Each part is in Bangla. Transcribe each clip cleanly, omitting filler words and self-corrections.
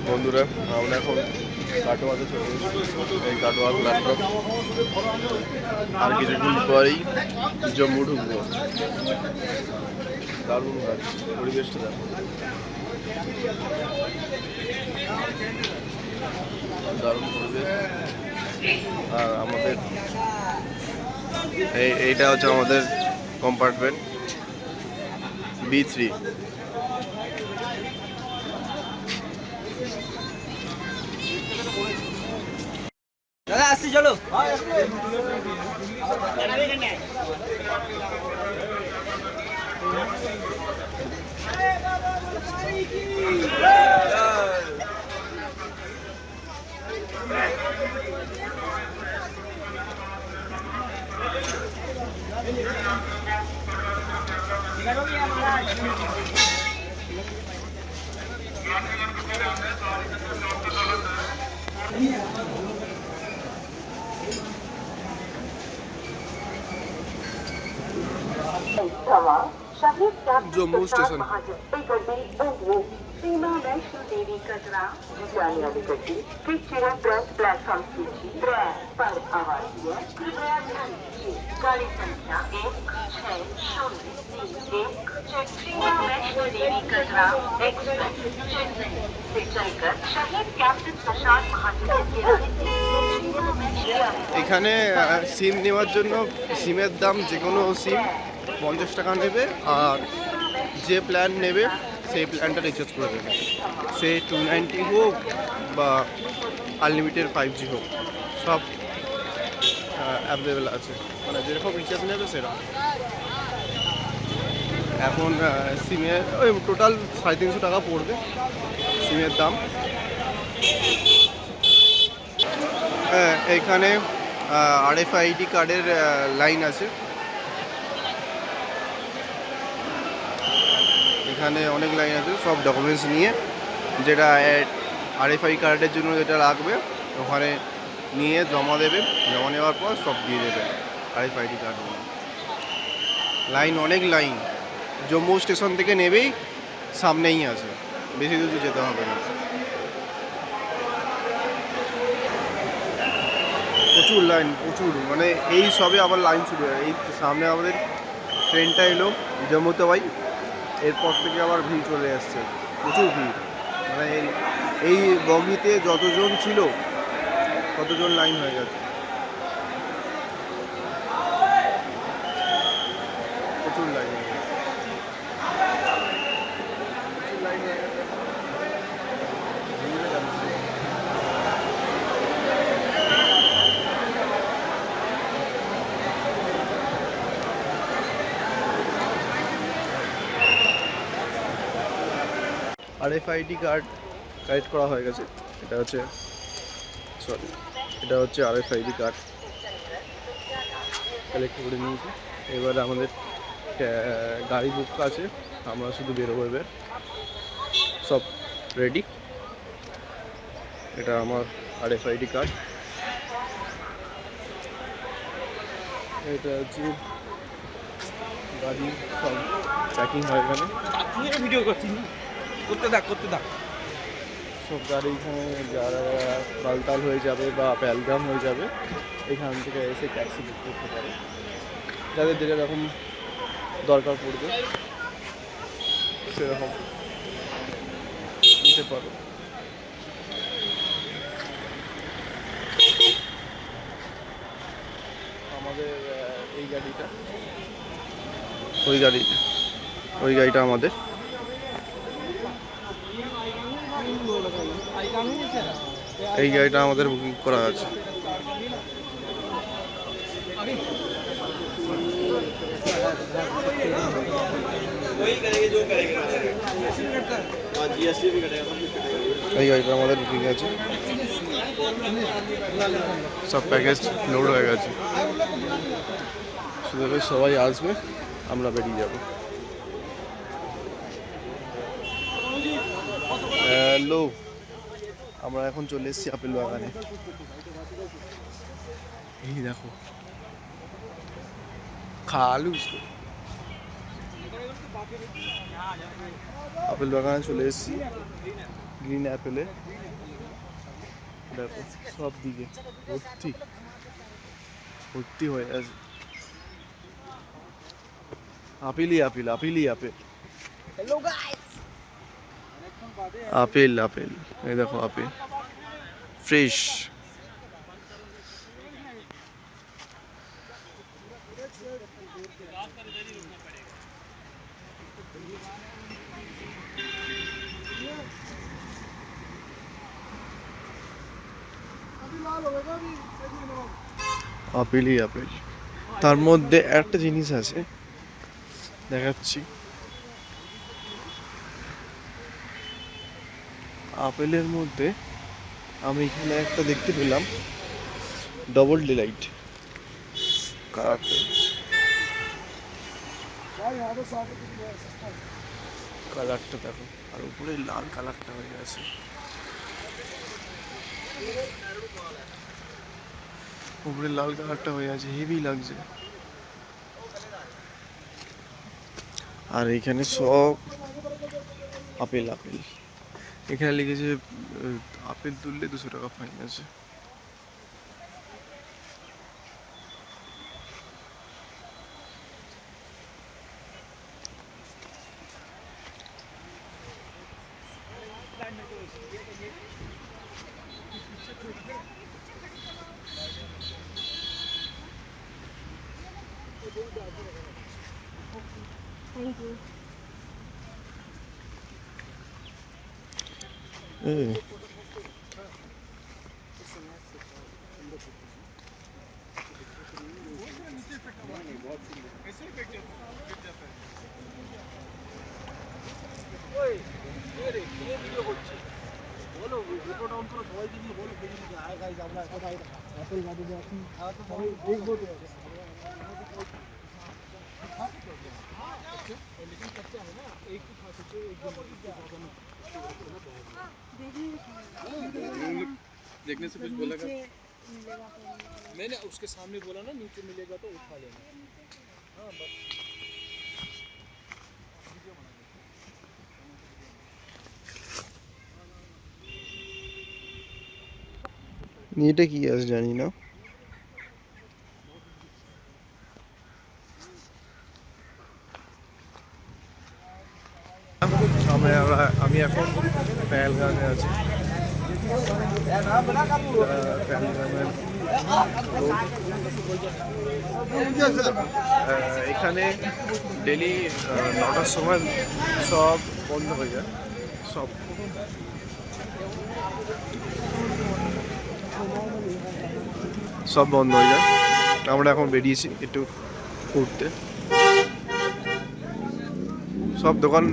বন্ধুরা আমরা এখন কাটোয়াতে চলে এসেছি। এই কাটোয়া ল্যাপটপ আর কিছুক্ষণ পরেই জম্মু ঢুকবো। দারুণ গাছ, পরিবেশটা দেখো, দারুণ পরিবেশ। আর আমাদের এইটা হচ্ছে আমাদের কম্পার্টমেন্ট B3। দাদা আসছি, চলো। जम्मू स्टेशन सीमा वैष्णो देवी कटरा जाने वाली गड्डी चिरा प्लेटफॉर्म सूची 3 पर आवासीय कृपया ध्यान दीजिए। गाड़ी संख्या 1603 सीमा वैष्णो देवी कटरा एक्सप्रेस चेन्नई से चलकर शहीद कैप्टन प्रशांत महाजन के रास्ते এখানে সিম নেওয়ার জন্য সিমের দাম যে কোনো সিম 50 টাকা নেবে, আর যে প্ল্যান নেবে সেই প্ল্যানটা রিচার্জ করে দেবে। সে 290 হোক বা আনলিমিটেড 5G হোক, সব অ্যাভেলেবেল আছে, মানে যেরকম রিচার্জ নেবে সেরকম। এখন সিমের ওই টোটাল 350 টাকা পড়বে সিমের দাম। এখানে RFID কার্ডের লাইন আছে, এখানে অনেক লাইন আছে। সব ডকুমেন্টস নিয়ে যেটা RFID কার্ডের জন্য যেটা লাগবে ওখানে নিয়ে জমা দেবে, জমা নেওয়ার পর সব দিয়ে দেবে RFID কার্ড। লাইন, অনেক লাইন। জম্মু স্টেশন থেকে নেবেই সামনেই আছে, বেশি দূর যেতে হবে না। প্রচুর লাইন, প্রচুর, মানে এই সবে আবার লাইন শুরু হয়। এই সামনে আমাদের ট্রেনটা এলো জম্মু তাওয়াই, এরপর থেকে আবার ভিড় চলে আসছে, প্রচুর ভিড়। মানে এই বগিতে যতজন ছিল ততজন লাইন হয়ে গেছে, প্রচুর লাইন হয়ে গেছে, প্রচুর লাইন হয়ে গেছে। RFID কার্ড কালেক্ট করা হয়ে গেছে। এটা হচ্ছে RFID কার্ড কালেক্ট করে নিয়েছি। এবারে আমাদের গাড়ি বুক আছে, আমরা শুধু বেরোবো। এবার সব রেডি। এটা আমার RFID কার্ড। এটা হচ্ছে গাড়ি, সব চেকিং হয় এখানে। ভিডিও করছি, করতে থাক। সব গাড়ি এখানে যারা বালতাল হয়ে যাবে বা পেলগাম হয়ে যাবে এখান থেকে এসে ট্যাক্সি বুক করতে পারে, যাদের যেরকম দরকার পড়বে সেরকম নিতে পারো। আমাদের এই গাড়িটা, ওই গাড়িটা আমাদের। এই গাড়িটা আমাদের বুকিং করা আছে। এই গাড়িটা আমাদের বুকিং আছে, সব প্যাকেজ লোড হয়ে গেছে। শুধু সবাই আসবে, আমরা বেরিয়ে যাব। হ্যালো, আমরা এখন চলে এসেছি আপেল বাগানে। এই দেখো, খালু আপেল বাগানে চলে এসেছি, গ্রিন অ্যাপেলে। দেখো সব দিকে ভর্তি ভর্তি হয়ে আছে আপেলই আপেল আপেলই apple hello guys apple apple এই দেখো আপেল ফ্রেশ আপেলই আপেল তার মধ্যে একটা জিনিস আছে দেখাচ্ছি আপেলের মধ্যে আমি এখানে একটা দেখতে পেলাম ডবল ডিলাইট কালারটা দেখো আর উপরে লাল কালারটা হয়ে গেছে উপরে লাল কালারটা হয়ে আছে হেভি লাগছে আর এখানে সব আপেল আপেল এখানে লিখেছে আপেল তুললে 200 টাকা ফাইন আছে Thank you. এই ভিডিও করছে বলো ভিডিও ডাউন করো সবাইকে নিয়ে বলো হাই গাইস আমরা কোথায় অ্যাপল গাড়িতে আছি সবাই দেখবো তো लेकिन कच्चा है ना एक ही खा सकते हो एक दिन देखने से कुछ बोलेगा मैंने उसके सामने बोला ना नीचे मिलेगा तो उठा लेना हाँ बस এটা কি আছে জানি না আমি এখন পেহেলগামে আছি এখানে ডেলি 9টার সময় সব বন্ধ হয়ে যায় সব সব বন্ধ হয়ে যায় আমরা এখন বেরিয়েছি একটু ঘুরতে সব দোকান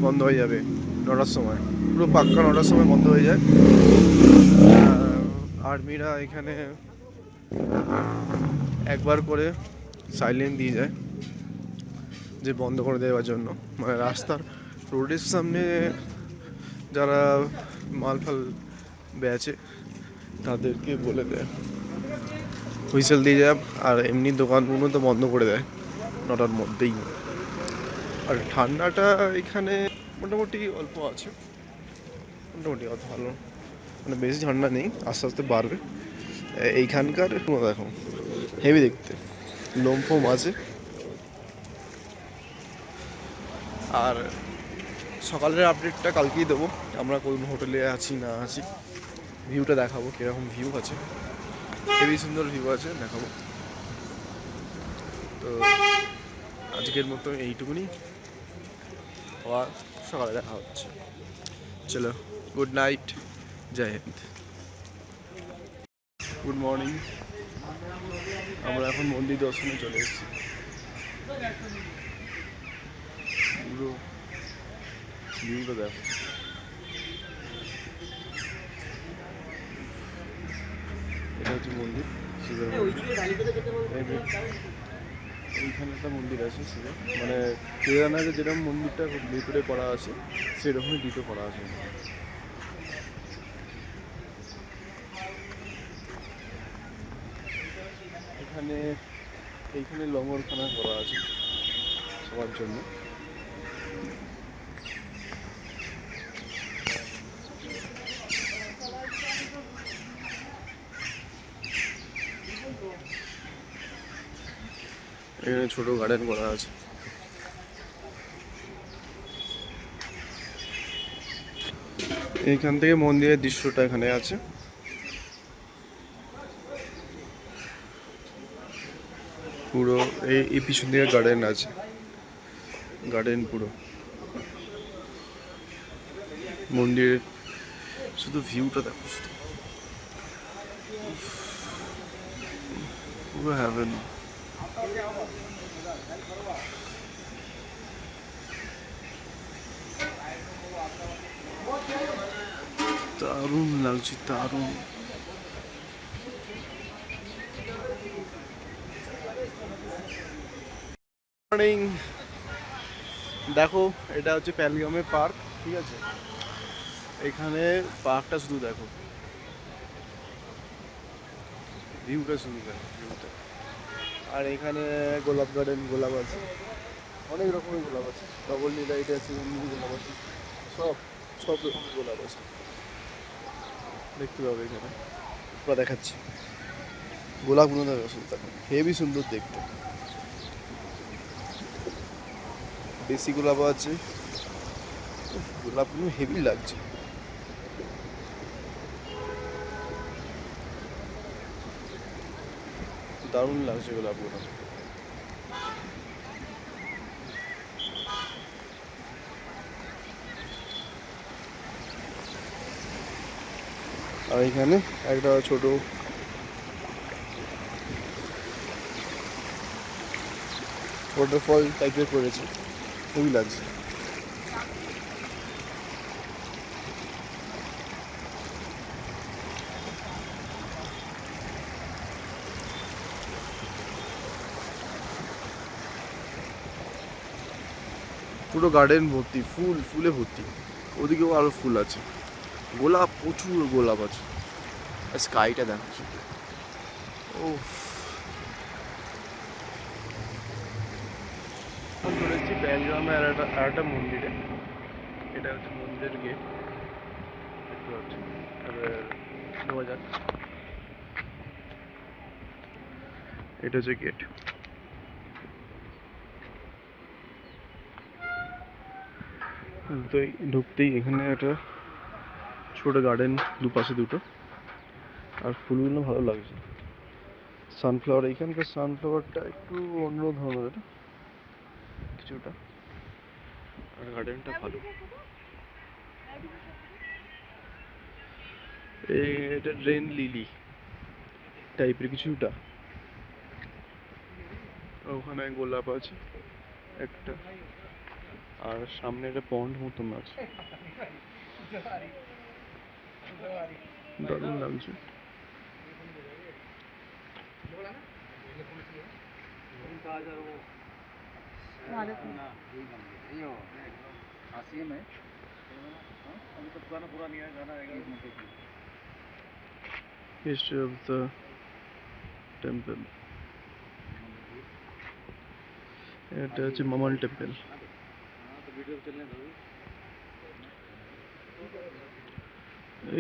বন্ধ হয়ে যাবে 9টার সময় পুরো পাক্কা 9টার সময় বন্ধ হয়ে যায় আর্মিরা এখানে একবার করে সাইলেন্ট দিয়ে যায় যে বন্ধ করে দেওয়ার জন্য মানে রাস্তার রোডের সামনে যারা মাল ফাল বেচে তাদেরকে বলে দেয় হুইসেল দিয়ে যায় আর এমনি দোকানগুলো তো বন্ধ করে দেয় 9টার মধ্যেই আর ঠান্ডাটা এখানে মোটামুটি অল্প আছে মোটামুটি অত ভালো মানে বেশি ঠান্ডা নেই আস্তে আস্তে বাড়বে এইখানকার দেখো হেভি দেখতে লোম ফোম আছে আর সকালের আপডেটটা কালকেই দেবো আমরা কোন হোটেলে আছি না আছি ভিউটা দেখাবো কীরকম ভিউ আছে হেভি সুন্দর ভিউ আছে দেখাবো তো আজকের মতো এইটুকুনি আবার সকালে দেখা হচ্ছে চলো গুড নাইট জয় হিন্দ গুড মর্নিং আমরা এখন মন্দির দর্শনে চলে এসেছি পুরো ভিউটা দেখো এটা হচ্ছে মন্দির শিবের এইখানে একটা মন্দির আছে শিবের মানে কেদারনাথে যেরকম মন্দিরটা ভিতরে করা আছে সেরকমই দুটো করা আছে এইখানে লঙ্গরখানা করা আছে সবার জন্য এখানে ছোট গার্ডেন করা আছে। এইখান থেকে মন্দিরের দৃশ্যটা এখানে আছে। পুরো এই পিছন দিকে গার্ডেন আছে, গার্ডেন পুরো মন্দিরের। শুধু ভিউটা দেখো, শুধু পুরো হ্যাভেন। দারুণ লাগছে, দারুণ। মর্নিং। দেখো এটা হচ্ছে প্যালগামের পার্ক, ঠিক আছে? এখানে পার্কটা শুধু দেখো, ভিউটা শুধু দেখো, ভিউটা। আর এখানে গোলাপ গার্ডেন, গোলাপ আছে, অনেক রকমের গোলাপ আছে, ডবল নীলাইট আছে, এমনি গোলাপ আছে, সব সব রকমের গোলাপ আছে, দেখতে পাবে এখানে। বা দেখাচ্ছি গোলাপগুলো দেখো, দেখো হেভি সুন্দর দেখতে। দেশি গোলাপ আছে, গোলাপগুলো হেভি লাগছে। দারুণ লাগছে গোলাপগুলো। আর এখানে একটা ছোট ওয়াটারফল টাইপের করেছে, হেভি লাগছে। পুরো গার্ডেন ভর্তি, ফুল, ফুলে ভর্তি। ওদিকেও আরো ফুল আছে, গোলাপ, প্রচুর গোলাপ আছে। আর স্কাইটা দেখো, ও চলে এসেছি প্যালগ্রামে আর একটা মন্দিরে। এটা হচ্ছে মন্দিরের গেট, দেখতে পাচ্ছি। ঢোকা যাক, এটা হচ্ছে গেট। তো ঢুকতেই এখানে একটা ছোট গার্ডেন, দুপাশে দুটো। আর ফুলগুলো ভালো লাগছে, সানফ্লাওয়ার। এখানকার সানফ্লাওয়ারটা একটু অন্য ধরনের কিছুটা, আর গার্ডেনটা ভালো। এটা রেন লিলি টাইপের কিছুটা। ওখানে গোলাপ আছে একটা, আর সামনে একটা পন্ড মতন আছে, দারুণ লাগছে। History of the temple. এটা হচ্ছে মামাল টেম্পল।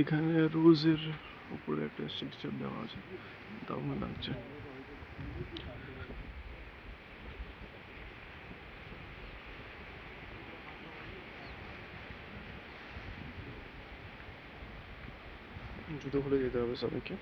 এখানে রোজের উপরে একটা স্ট্রাকচার দেওয়া আছে, দারুণ লাগছে। জুতো খুলে যেতে হবে সবাইকে।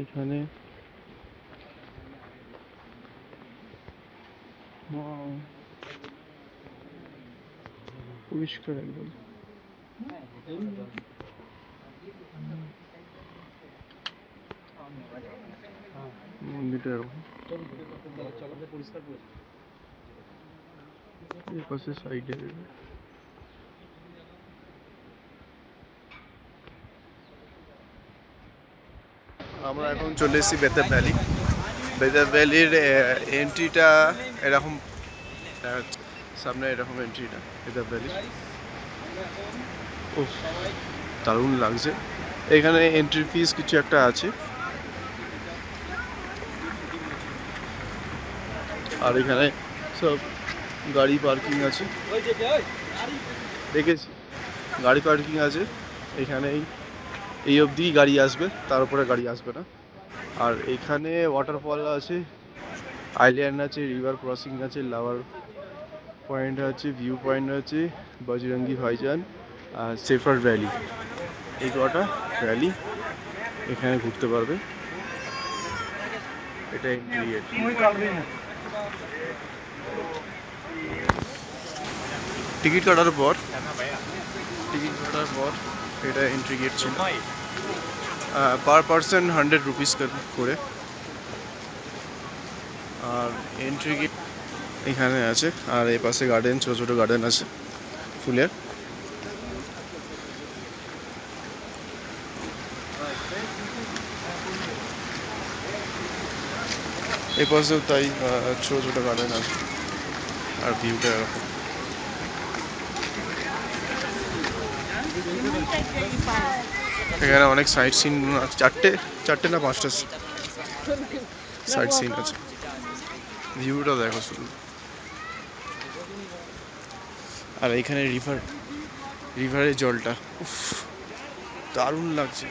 এখানে পরিষ্কার একদম। মন্দিরটা এরকম, এই পাশে সাইডে আমরা এখন চলে এসেছি বেতাব ভ্যালি। বেতাব ভ্যালির এন্ট্রিটা এরকম, সামনে এরকম এন্ট্রিটা বেতাব ভ্যালি। ও দারুণ লাগছে। এখানে এন্ট্রি ফিস কিছু একটা আছে, আর এখানে সব গাড়ি পার্কিং আছে, দেখেছি গাড়ি পার্কিং আছে এখানেই। এই অবধি গাড়ি আসবে, তার উপরে গাড়ি আসবে না। আর এখানে ওয়াটারফল আছে, আইল্যান্ড আছে, রিভার ক্রসিং আছে, লাভার পয়েন্ট আছে, ভিউ পয়েন্ট আছে, বজরঙ্গি ভাইজান আর সেফার ভ্যালি, এই কটা ভ্যালি এখানে ঘুরতে পারবে। এটা এন্ট্রি গেট। টিকিট কাটার পর এটা এন্ট্রি গেট ছিল। পার পার্সন 100 রুপিস করে। আর এন্ট্রি গেট এখানে আছে। আর এই পাশে গার্ডেন, ছোটো ছোটো গার্ডেন আছে ফুলের। এই পাশেও তাই ছোটো ছোটো গার্ডেন আছে। আর ভিউটা এরকম। এখানে অনেক সাইট সিন আছে, চারটে না 5টা সাইট সিন আছে। ভিউটা দেখো শুধু। আর এইখানে রিভারের জলটা উফ, দারুণ লাগছে।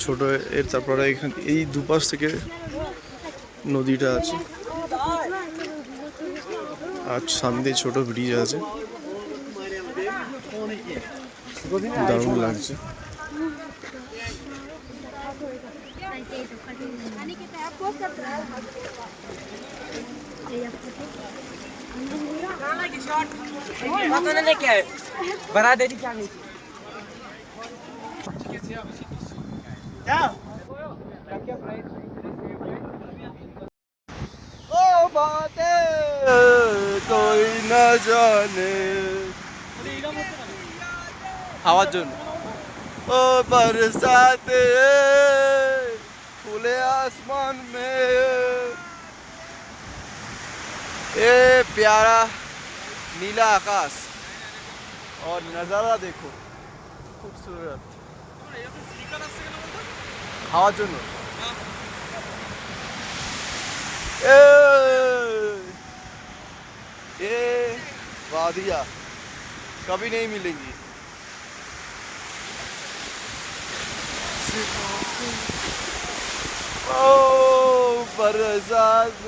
ছোট এর তারপরে এখানে এই দুপাশ থেকে নদীটা আছে। আর সামনে ছোট ব্রিজ আছে, দারুণ লাগছে। बना दे क्या नहीं ओ बातें कोई ना जाने হাওয়ার জন্য। ও बरसाते खुले आसमान में ये प्यारा नीला आकाश और नज़ारा देखो खूबसूरत। হাওয়ার জন্য ये वादियाँ कभी नहीं मिलेंगी। ओ बरसात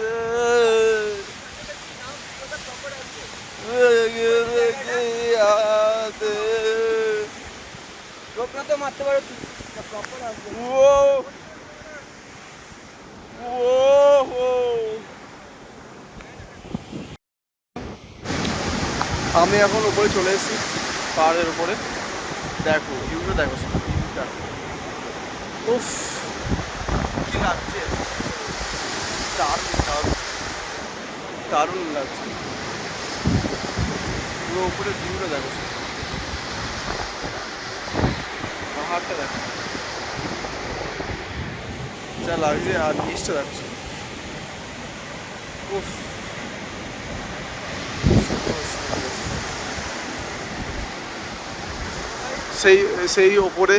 तो मारते पारो আমি এখন উপরে চলে এসেছি, পাহাড়ের উপরে। দেখো ভিউটা, দেখো ভিউটা, উফ কি লাগছে, দারুণ লাগছে। পুরো উপরে ভিউটা দেখো, পাহাড়টা দেখো যা লাগছে। আর নিচটা দেখছো, উফ সেই ওপরে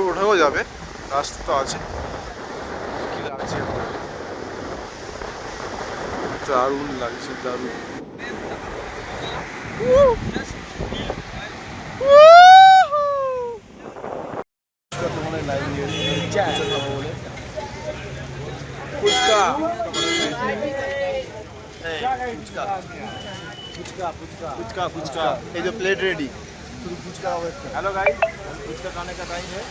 ওঠাও যাবে, রাস্তা তো আছে। কি লাগছে, দারুণ লাগছে, দারুণ। ফুচকা ফুচকা ফুচকা এই যে প্লেট রেডি, শুধু ফুচকা হবে। हेलो गाइस, ফুচকা खाने का टाइम है,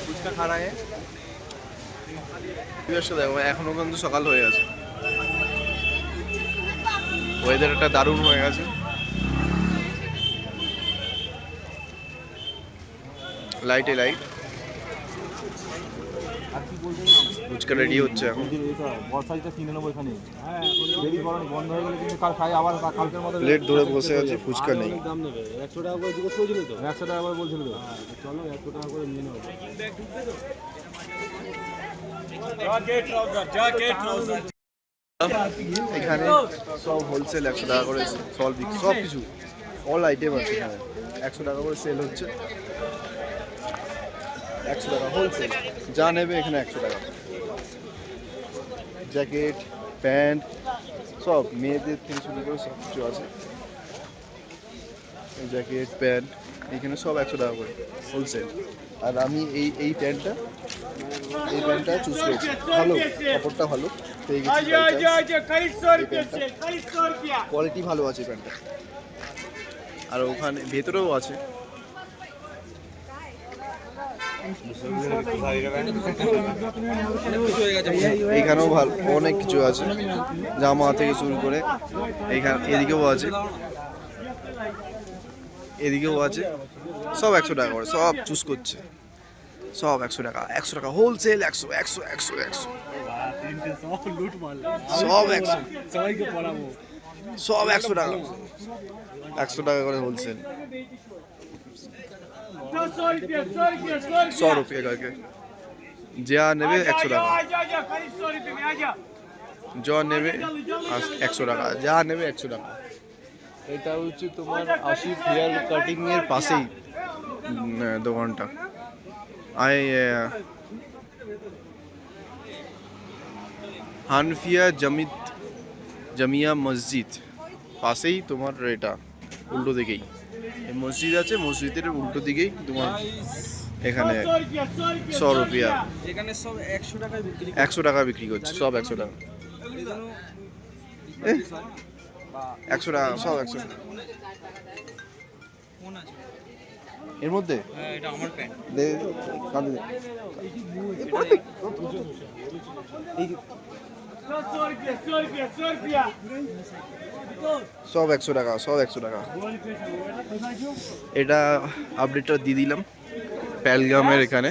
ফুচকা खा रहे हैं। দেখো এখনো কিন্তু সকাল হয়ে আছে, ওয়েদারটা দারুণ হয়ে গেছে। লাইটে লাইট, ফুচকা রেডি হচ্ছে এখন। প্লেট ধরে বসে আছে, ফুচকা নেই। 100 টাকা করে জিজ্ঞেস করেছিল তো, 100 টাকা করে বলছিল তো। চলো 100 টাকা করে নিয়ে নাও। এখানে সব হোলসেল 100 টাকা করে সব কিছু অল আইটেম আছে এখানে 100 টাকা করে সেল হচ্ছে 100 টাকা হোলসেল যা নেবে এখানে 100 টাকা জ্যাকেট প্যান্ট সব মেয়েদের থেকে শুরু করে সব কিছু আছে জ্যাকেট প্যান্ট এখানে সব 100 টাকা করে হোলসেল আর আমি এই প্যান্টটা চুজ করেছি ভালো কাপড়টা ভালো পেয়ে গেছি কোয়ালিটি ভালো আছে প্যান্টটা আর ওখানে ভেতরেও আছে এইখানেও ভালো অনেক কিছু আছে জামা থেকে শুরু করে এইখানে এদিকেও আছে সব 100 টাকা করে সব চুজ করছে সব 100 টাকা হোলসেল 100 সব 100 সব 100 টাকা 100 টাকা করে হোলসেল 100 रुपये करके যা নেবে 100 টাকা যা নেবে 100 টাকা যা নেবে 100 টাকা এটা হচ্ছে তোমার আশিফ হেয়ার কাটিং এর পাশেই দোকানটা হানফিয়া জামিয়া মসজিদ পাশেই তোমার এটা উল্টো দিকেই মসজিদ আছে মসজিদের উল্টো দিকেই তোমার এখানে 100 রুপিয়া এখানে সব 100 টাকায় বিক্রি 100 টাকা বিক্রি করছে সব 100 টাকা 100 টাকা সব 100 টাকা এর মধ্যে হ্যাঁ এটা আমার প্যান্ট দে কাঁদে দে সব 100 টাকা এটা আপডেটটা দিয়ে দিলাম প্যালগামের এখানে